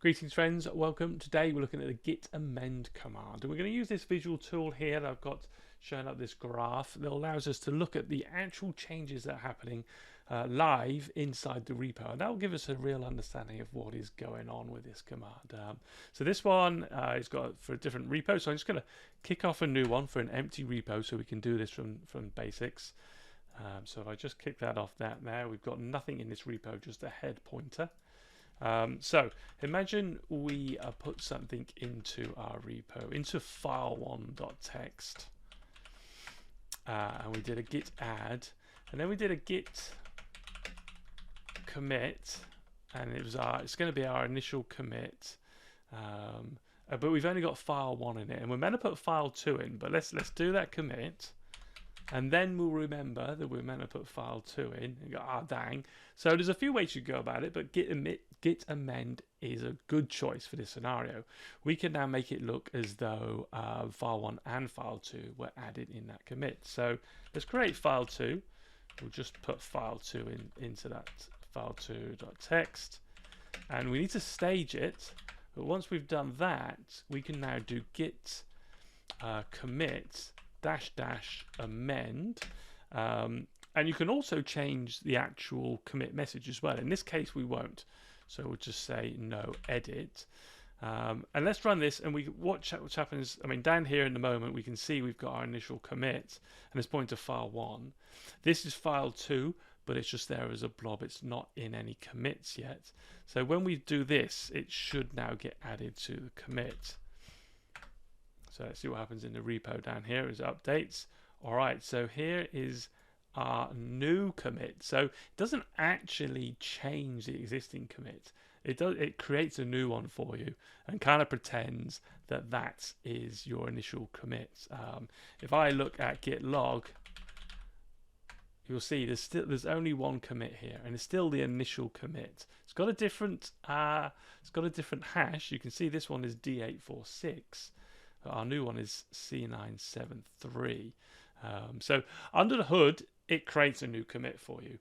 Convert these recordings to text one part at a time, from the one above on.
Greetings friends, welcome. Today we're looking at the Git Amend command, and we're going to use this visual tool here that I've got showing up this graph that allows us to look at the actual changes that are happening live inside the repo, and that will give us a real understanding of what is going on with this command. So this one is got for a different repo, so I'm just going to kick off a new one for an empty repo so we can do this from basics. So if I just kick that off now, we've got nothing in this repo, just a head pointer. So imagine we put something into our repo, into file1.txt, and we did a git add, and then we did a git commit, and it's going to be our initial commit, but we've only got file1 in it, and we're meant to put file2 in, but let's do that commit. And then we'll remember that we're meant to put file2 in and go, dang. So there's a few ways you go about it, but Git Amend is a good choice for this scenario. We can now make it look as though file1 and file2 were added in that commit. So let's create file2. We'll just put file2 into that file2.txt. And we need to stage it. But once we've done that, we can now do git commit --amend, and you can also change the actual commit message as well. In this case we won't, so we'll just say no edit, and let's run this and we watch what happens. I mean, down here in the moment we can see we've got our initial commit and it's pointing to file1. This is file2, but it's just there as a blob. It's not in any commits yet. So when we do this, it should now get added to the commit. So let's see what happens in the repo down here as it updates. All right, so here is our new commit. So it doesn't actually change the existing commit. It creates a new one for you and kind of pretends that that is your initial commit. If I look at git log, you'll see there's only one commit here, and it's still the initial commit. It's got a different hash. You can see this one is D846. Our new one is C973. So under the hood, it creates a new commit for you,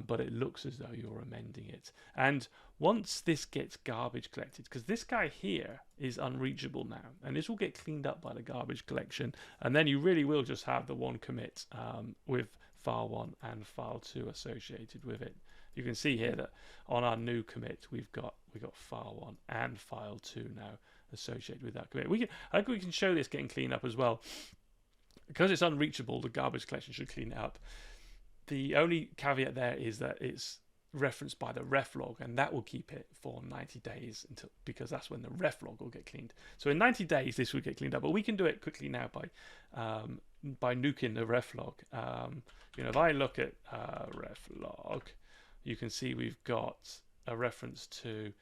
but it looks as though you're amending it. And once this gets garbage collected, because this guy here is unreachable now, and this will get cleaned up by the garbage collection, and then you really will just have the one commit with file1 and file2 associated with it. You can see here that on our new commit, we got file1 and file2 now associated with that commit. I think we can show this getting cleaned up as well. Because it's unreachable, the garbage collection should clean it up. The only caveat there is that it's referenced by the ref log, and that will keep it for 90 days because that's when the ref log will get cleaned. So in 90 days this will get cleaned up, but we can do it quickly now by nuking the ref log. If I look at ref log, you can see we've got a reference to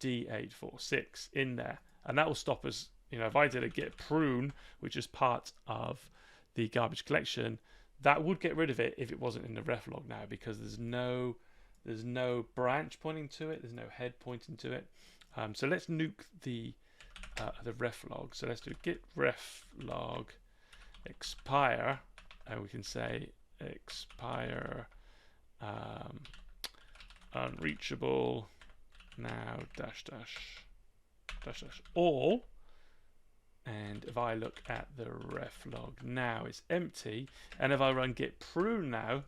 D846 in there, and that will stop us. If I did a git prune, which is part of the garbage collection, that would get rid of it if it wasn't in the ref log now, because there's no branch pointing to it, there's no head pointing to it. So let's nuke the ref log. So let's do git ref log expire, and we can say expire unreachable now -- all. And if I look at the ref log now, it's empty. And if I run git prune now,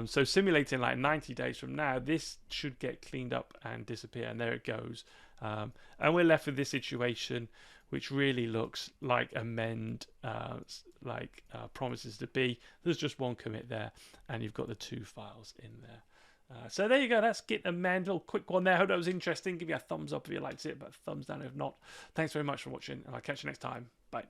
so simulating like 90 days from now, this should get cleaned up and disappear, and there it goes. And we're left with this situation, which really looks like amend, promises to be. There's just one commit there, and you've got the two files in there. So there you go, that's Git Amend. A little quick one there. Hope that was interesting. Give me a thumbs up if you liked it, but thumbs down if not. Thanks very much for watching, and I'll catch you next time. Bye.